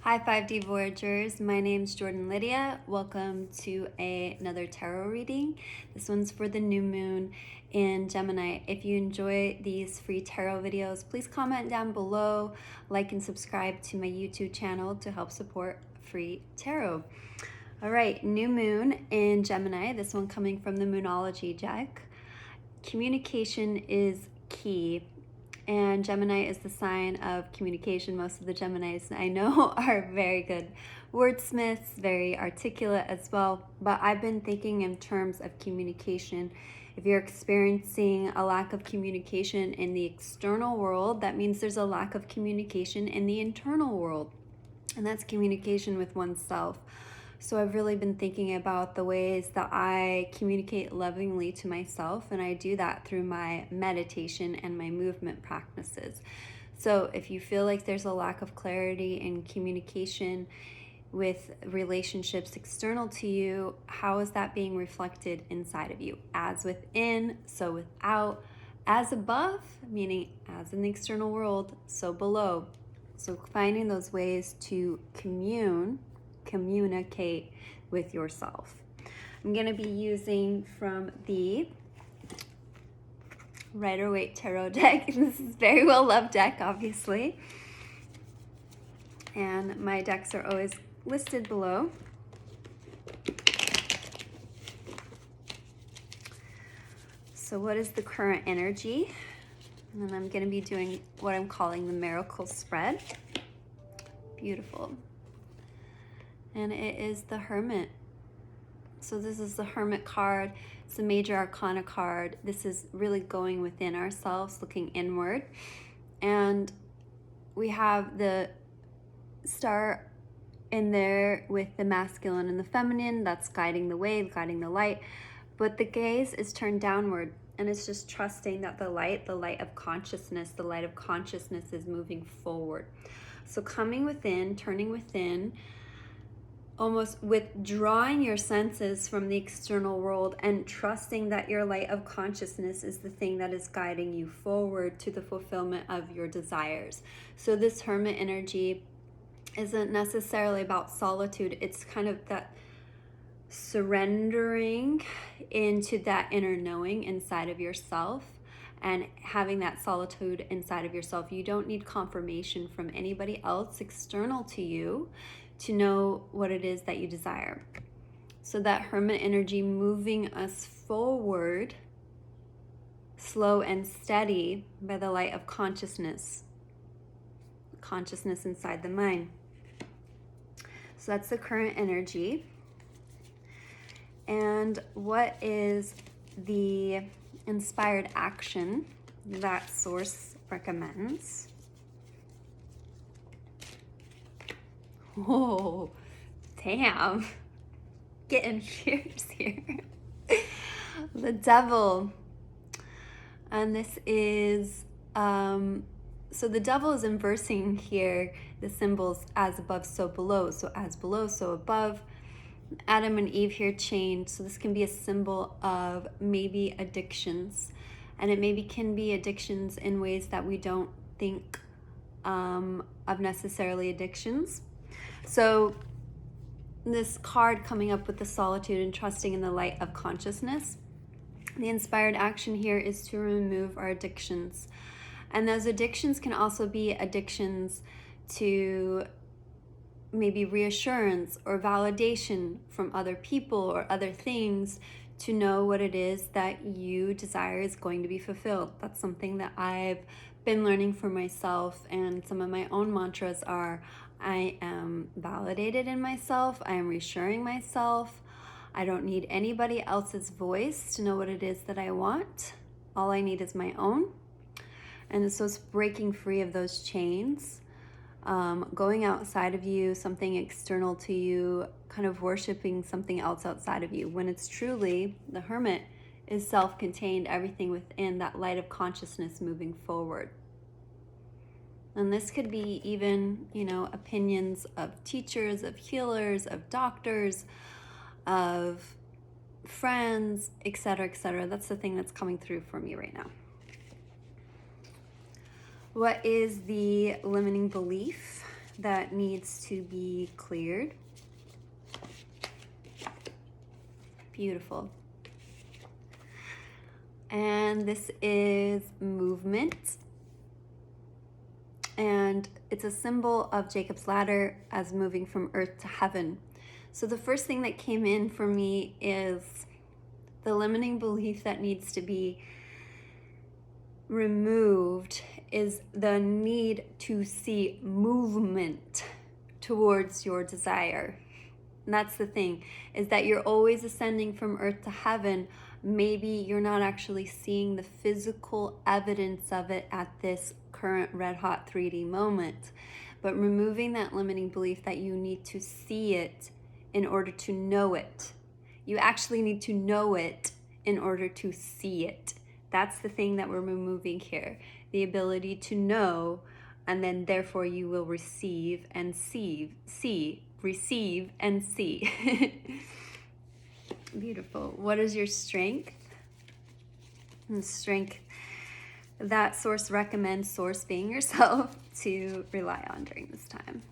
Hi 5D Voyagers, my name's Jordan Lydia. Welcome to another tarot reading. This one's for the new moon in Gemini. If you enjoy these free tarot videos, please comment down below, like and subscribe to my YouTube channel to help support free tarot. All right, new moon in Gemini, this one coming from the Moonology deck. Communication is key. And Gemini is the sign of communication. Most of the Geminis I know are very good wordsmiths, very articulate as well. But I've been thinking in terms of communication. If you're experiencing a lack of communication in the external world, that means there's a lack of communication in the internal world. And that's communication with oneself. So I've really been thinking about the ways that I communicate lovingly to myself, and I do that through my meditation and my movement practices. So if you feel like there's a lack of clarity in communication with relationships external to you, how is that being reflected inside of you? As within, so without. As above, meaning as in the external world, so below. So finding those ways to communicate with yourself. I'm going to be using from the Rider-Waite Tarot deck. This is a very well loved deck, obviously. And my decks are always listed below. So what is the current energy? And then I'm going to be doing what I'm calling the miracle spread. Beautiful. And it is the Hermit. So this is the Hermit card. It's a major arcana card. This is really going within ourselves, looking inward. And we have the star in there with the masculine and the feminine. That's guiding the way, guiding the light. But the gaze is turned downward. And it's just trusting that the light of consciousness, the light of consciousness is moving forward. So coming within, turning within, almost withdrawing your senses from the external world and trusting that your light of consciousness is the thing that is guiding you forward to the fulfillment of your desires. So this Hermit energy isn't necessarily about solitude. It's kind of that surrendering into that inner knowing inside of yourself and having that solitude inside of yourself. You don't need confirmation from anybody else external to you to know what it is that you desire. So that Hermit energy moving us forward, slow and steady by the light of consciousness inside the mind. So that's the current energy. And what is the inspired action that Source recommends? Oh, damn. Getting fierce here. The Devil. And this is, so the Devil is inversing here the symbols as above, so below. So as below, so above. Adam and Eve here chained. So this can be a symbol of maybe addictions. And it maybe can be addictions in ways that we don't think of necessarily addictions. So this card coming up with the solitude and trusting in the light of consciousness. The inspired action here is to remove our addictions. And those addictions can also be addictions to maybe reassurance or validation from other people or other things to know what it is that you desire is going to be fulfilled. That's something that I've been learning for myself, and some of my own mantras are, I am validated in myself, I am reassuring myself, I don't need anybody else's voice to know what it is that I want. All I need is my own. And so it's breaking free of those chains. Going outside of you, something external to you, kind of worshiping something else outside of you, when it's truly, the Hermit is self-contained, everything within that light of consciousness moving forward. And this could be even, opinions of teachers, of healers, of doctors, of friends, etc., etc. That's the thing that's coming through for me right now. What is the limiting belief that needs to be cleared. Beautiful. And this is movement. And it's a symbol of Jacob's ladder as moving from earth to heaven. So the first thing that came in for me is the limiting belief that needs to be removed is the need to see movement towards your desire. And that's the thing, is that you're always ascending from earth to heaven. Maybe you're not actually seeing the physical evidence of it at this current red hot 3D moment, but removing that limiting belief that you need to see it in order to know it. You actually need to know it in order to see it. That's the thing that we're removing here. The ability to know, and then therefore you will receive and receive and see. Beautiful. What is your strength? And strength that source recommends, source being yourself, to rely on during this time.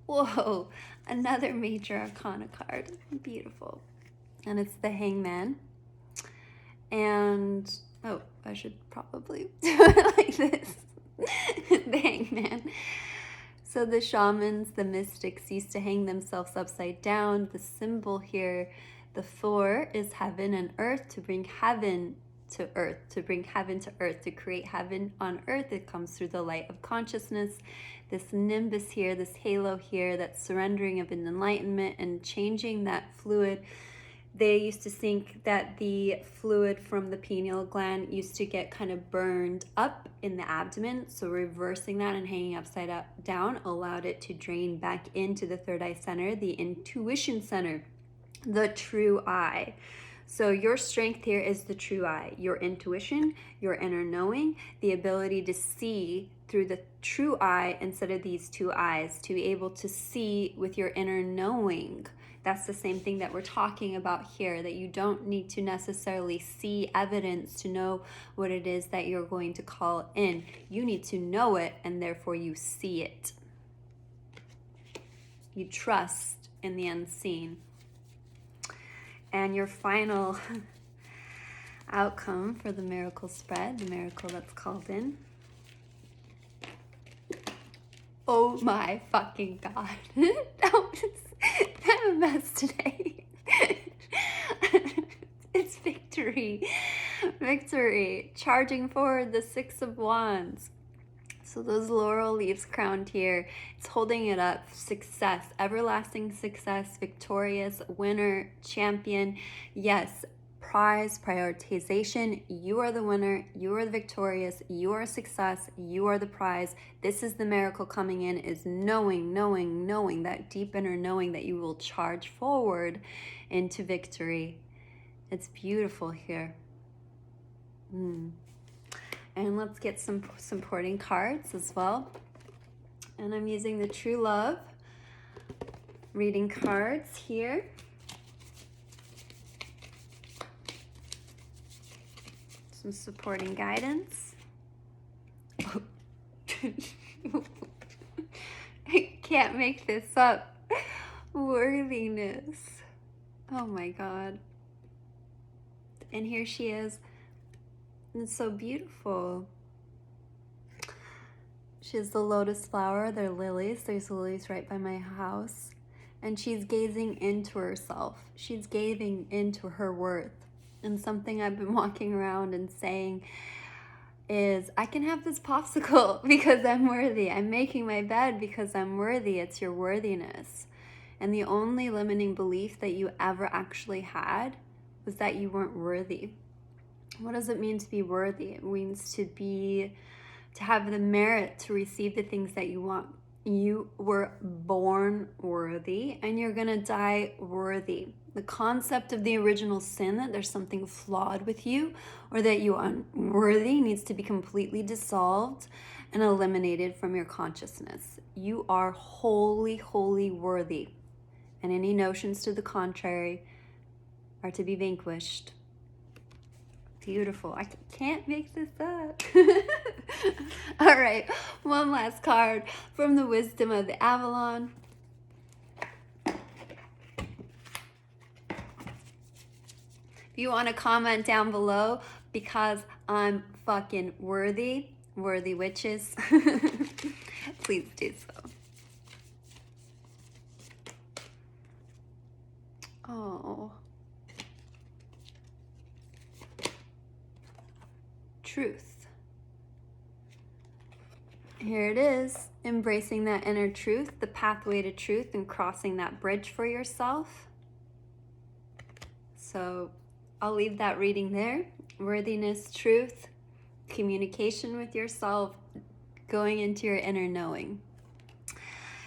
Whoa, another major arcana card. Beautiful. And it's the Hangman. And, oh, I should probably do it like this. The Hangman. So the shamans, the mystics used to hang themselves upside down. The symbol here, the 4, is heaven and earth, to bring heaven to earth, to bring heaven to earth, to create heaven on earth. It comes through the light of consciousness. This nimbus here, this halo here, that surrendering of an enlightenment and changing that fluid. They used to think that the fluid from the pineal gland used to get kind of burned up in the abdomen. So reversing that and hanging upside down allowed it to drain back into the third eye center, the intuition center, the true eye. So your strength here is the true eye, your intuition, your inner knowing, the ability to see through the true eye instead of these two eyes, to be able to see with your inner knowing. That's the same thing that we're talking about here, that you don't need to necessarily see evidence to know what it is that you're going to call in. You need to know it, and therefore you see it. You trust in the unseen. And your final outcome for the miracle spread, the miracle that's called in. Oh my fucking God. I'm a mess today. It's victory. Victory. Charging forward, the 6 of Wands. So those laurel leaves crowned here, it's holding it up. Success, everlasting success, victorious, winner, champion. Yes, prize, prioritization. You are the winner. You are the victorious. You are success. You are the prize. This is the miracle coming in, is knowing, that deep inner knowing that you will charge forward into victory. It's beautiful here. And let's get some supporting cards as well. And I'm using the True Love reading cards here. Some supporting guidance. I can't make this up. Worthiness. Oh my God. And here she is. It's so beautiful. She has the lotus flower. They're lilies. There's lilies right by my house. And she's gazing into herself. She's gazing into her worth. And something I've been walking around and saying is, I can have this popsicle because I'm worthy. I'm making my bed because I'm worthy. It's your worthiness. And the only limiting belief that you ever actually had was that you weren't worthy. What does it mean to be worthy? It means to have the merit to receive the things that you want. You were born worthy and you're gonna die worthy. The concept of the original sin, that there's something flawed with you or that you are unworthy, needs to be completely dissolved and eliminated from your consciousness. You are wholly, wholly worthy. And any notions to the contrary are to be vanquished. Beautiful. I can't make this up. All right, one last card from the Wisdom of the Avalon. If you want to comment down below, because I'm fucking worthy witches, please do so. Oh. Truth. Here it is, embracing that inner truth, the pathway to truth, and crossing that bridge for yourself. So I'll leave that reading there. Worthiness, truth, communication with yourself, going into your inner knowing.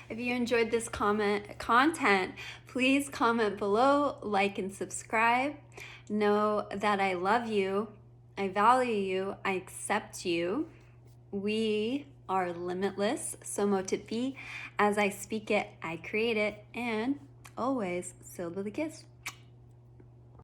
If you enjoyed this content, please comment below, like and subscribe. Know that I love you, I value you, I accept you. We are limitless. So mote be. As I speak it, I create it, and always sealed with a kiss.